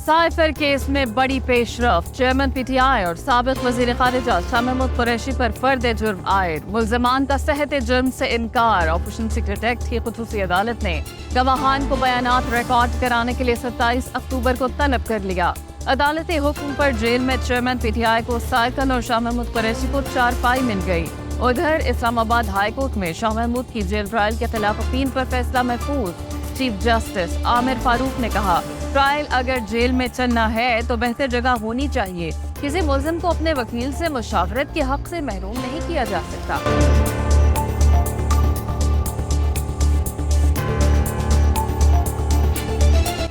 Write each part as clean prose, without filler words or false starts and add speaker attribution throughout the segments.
Speaker 1: Cipher case में बड़ी पेशरफ, chairman PTI और साबिक वजीर खारिजा शाह महमूद कुरैशी पर फर्द जुर्म आयद, मुल्ज़मान का सहते जुर्म से इनकार। ऑपरेशन सीक्रेट एक्ट की खुसूसी अदालत ने गवाहान को बयानात रिकॉर्ड कराने के लिए 27 अक्टूबर को तलब कर लिया। अदालती हुक्म पर जेल में चेयरमैन पीटीआई को साइकिल और शाह महमूद कुरैशी को चारपाई मिल गई। उधर इस्लामाबाद हाई कोर्ट में शाह महमूद की जेल ट्रायल के खिलाफ अपील पर फैसला महफूज। चीफ जस्टिस आमिर फारूक ने कहा, ट्रायल अगर जेल में चलना है तो बेहतर जगह होनी चाहिए। किसी मुल्जिम को अपने वकील से मुशावरत के हक से महरूम नहीं किया जा सकता।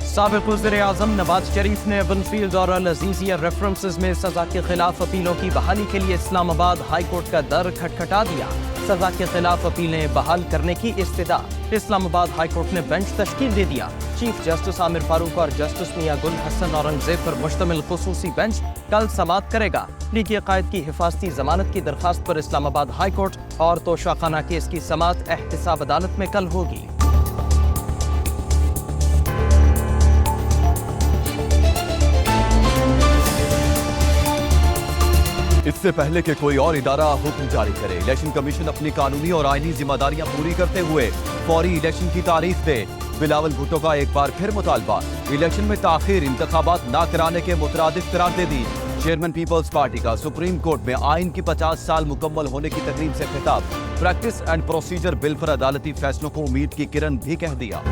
Speaker 2: साबिक वज़ीर-ए-आज़म नवाज शरीफ ने बनफील्ड और अल अज़ीज़िया रेफरेंसेस में सजा के खिलाफ अपीलों की बहाली के लिए इस्लामाबाद हाई कोर्ट का दर खटखटा दिया। सजा के खिलाफ अपीलें बहाल करने की इस्तदा। इस्लामाबाद हाई कोर्ट ने बेंच तश्कील दे दिया। चीफ जस्टिस आमिर फारूक और जस्टिस मियां गुल हसन औरंगजेब पर मुश्तमिल खुसूसी बेंच कल समाअत करेगा। लीगी कायद की हिफाजती जमानत की दरखास्त पर इस्लामाबाद हाई कोर्ट और तोशाखाना केस की समाअत एहतिसाब अदालत में कल होगी।
Speaker 3: इससे पहले कि कोई और इदारा हुक्म जारी करे, इलेक्शन कमीशन अपनी कानूनी और आईनी जिम्मेदारियां पूरी करते हुए फौरी इलेक्शन की तारीख दे। बिलावल भुट्टो का एक बार फिर मुतालबा, इलेक्शन में ताखीर इंतखाबात न कराने के मुतरादिफ करार दे दी। चेयरमैन पीपल्स पार्टी का सुप्रीम कोर्ट में आइन की 50 साल मुकम्मल होने की तकरीब से खिताब। प्रैक्टिस एंड प्रोसीजर बिल पर अदालती फैसलों को उम्मीद की किरण भी कह दिया।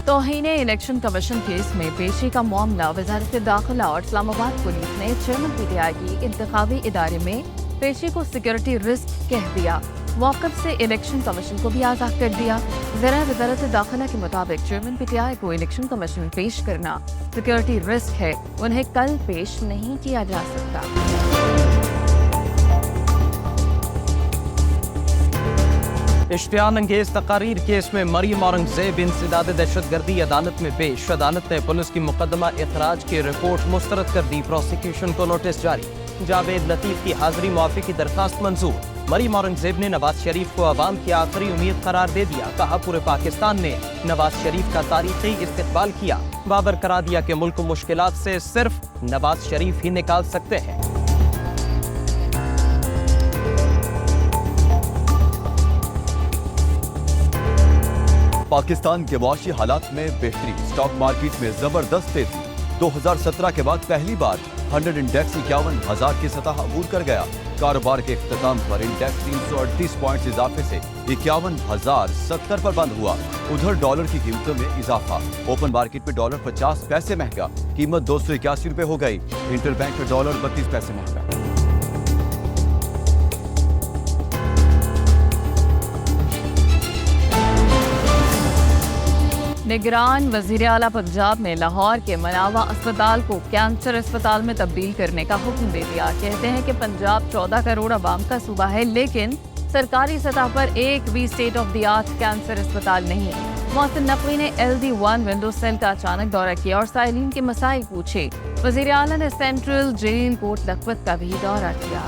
Speaker 1: तौहीन इलेक्शन कमीशन केस में पेशी का मामला वजारत दाखिला और इस्लामाबाद पुलिस ने चेयरमैन पीटीआई की इंतखाबी इदारे में पेशी को सिक्योरिटी रिस्क कह दिया। वाकफ से इलेक्शन कमीशन को भी आज़ाद कर दिया। ज़रा वजारत दाखिला के मुताबिक चेयरमैन पीटीआई को इलेक्शन कमीशन में पेश करना सिक्योरिटी रिस्क है, उन्हें कल पेश नहीं किया जा सकता।
Speaker 2: इश्तियाल अंगेज तकारीर केस में मरीम औरंगजेब इंसदाद दहशतगर्दी अदालत में पेश। अदालत ने पुलिस की मुकदमा इखराज की रिपोर्ट मुस्तरद कर दी। प्रोसिक्यूशन को नोटिस जारी। जावेद लतीफ की हाजिरी मुआफी की दरखास्त मंजूर। मरीम औरंगजेब ने नवाज शरीफ को अवाम की आखिरी उम्मीद करार दे दिया। कहा, पूरे पाकिस्तान ने नवाज शरीफ का तारीखी इस्तकबाल किया। बाबर करा दिया कि मुल्क को मुश्किलात से सिर्फ नवाज शरीफ ही निकाल सकते हैं।
Speaker 3: पाकिस्तान के मुआशी हालात में बेहतरी, स्टॉक मार्केट में जबरदस्त तेजी। 2017 के बाद पहली बार 100 इंडेक्स 51,000 की सतह अबूर कर गया। कारोबार के इख्तिताम पर इंडेक्स 338 पॉइंट्स इजाफे से 51,070 पर बंद हुआ। उधर डॉलर की कीमतों में इजाफा। ओपन मार्केट में डॉलर 50 पैसे महंगा, कीमत 281 रुपए हो गई। इंटरबैंक में डॉलर 32 पैसे महंगा।
Speaker 1: निगरान वजीर आला पंजाब ने लाहौर के मनावा अस्पताल को कैंसर अस्पताल में तब्दील करने का हुक्म दे दिया। कहते हैं कि पंजाब 14 करोड़ आवाम का सूबा है, लेकिन सरकारी सतह पर एक भी state of the art cancer अस्पताल नहीं। मोहसिन नकवी ने LD1 विंडो सेल का अचानक दौरा किया और साइलिन के मसाइल पूछे। वजीर आला ने सेंट्रल जेल कोट लखपत का भी दौरा किया।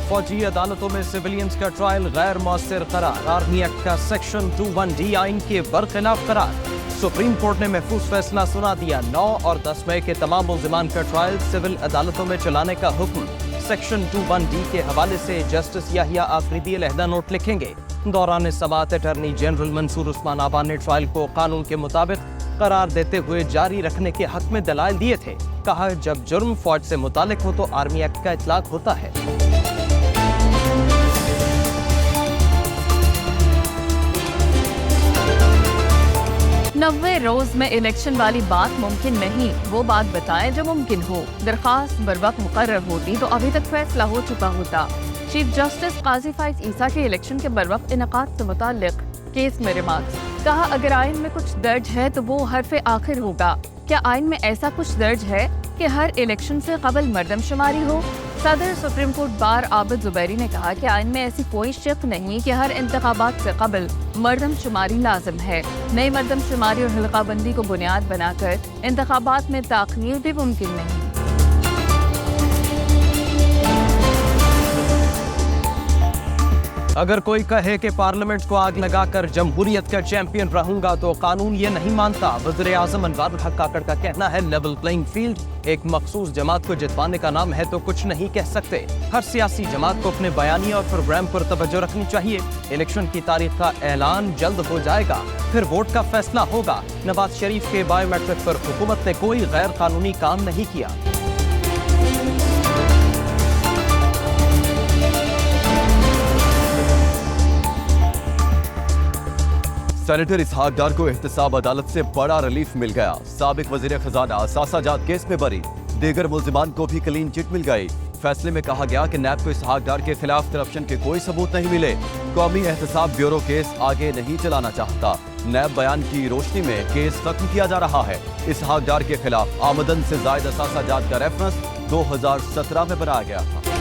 Speaker 2: फौजी अदालतों में सिविलियंस का ट्रायल गैर मौसर करार। आर्मी एक्ट का सेक्शन 21D आइन के बरखिलाफ करार। सुप्रीम कोर्ट ने महफूज फैसला सुना दिया। 9 और 10 मई के तमाम मुल्जिमान का ट्रायल सिविल अदालतों में चलाने का हुक्म। सेक्शन 21D के हवाले से जस्टिस याहिया आफरीदी अलहदा नोट लिखेंगे। दौरान समाअत अटॉर्नी जनरल मंसूर उस्मान आबा ने ट्रायल को कानून के मुताबिक करार देते हुए जारी रखने के हक में दलाइल दिए थे। कहा, जब जुर्म फौज से मुतालिक हो तो आर्मी एक्ट का इतलाक होता है।
Speaker 1: 90 रोज में इलेक्शन वाली बात मुमकिन नहीं, वो बात बताएं जो मुमकिन हो। दरखास्त बर वक्त मुकर्रर होती तो अभी तक फैसला हो चुका होता। चीफ जस्टिस काजी फाइज ईसा के इलेक्शन के बर वक्त इनकाद से मुताल्लिक केस में रिमार्क्स। कहा, अगर आइन में कुछ दर्ज है तो वो हरफ आखिर होगा। क्या आइन में ऐसा कुछ दर्ज है कि हर इलेक्शन से कबल मर्दमशुमारी हो? सदर supreme court bar Abid Zubairi ने कहा कि आइन में ऐसी कोई शर्त नहीं कि हर इंतखाबात से कबल मर्दमशुमारी लाजिम है। नई मर्दमशुमारी और हल्काबंदी को बुनियाद बनाकर इंतखाबात में ताख़ीर भी मुमकिन नहीं।
Speaker 2: अगर कोई कहे कि पार्लियामेंट को आग लगाकर जमहूरियत का चैंपियन रहूंगा तो कानून ये नहीं मानता। वज़ीर आज़म अनवारुल हक काकड़ का कहना है, लेवल प्लेइंग फील्ड एक मखसूस जमात को जितवाने का नाम है तो कुछ नहीं कह सकते। हर सियासी जमात को अपने बयानिया और प्रोग्राम पर तवज्जो रखनी चाहिए। इलेक्शन की तारीख का ऐलान जल्द हो जाएगा, फिर वोट का फैसला होगा। नवाज शरीफ के बायोमेट्रिक पर हुकूमत ने कोई गैर कानूनी काम नहीं किया।
Speaker 3: सेनेटर इसहाक डार को एहतसाब अदालत से बड़ा रिलीफ मिल गया। साबिक वजीर खजाना सासा जात केस में बरी, दीगर मुल्जिमान को भी क्लीन चिट मिल गई। फैसले में कहा गया कि नैब को इसहाक डार के खिलाफ करप्शन के कोई सबूत नहीं मिले। कौमी एहतसाब ब्यूरो केस आगे नहीं चलाना चाहता। नैब बयान की रोशनी में केस खत्म किया जा रहा है। इसहाक डार के खिलाफ आमदन से जायद सासा जात का रेफरेंस 2017 में बनाया गया था।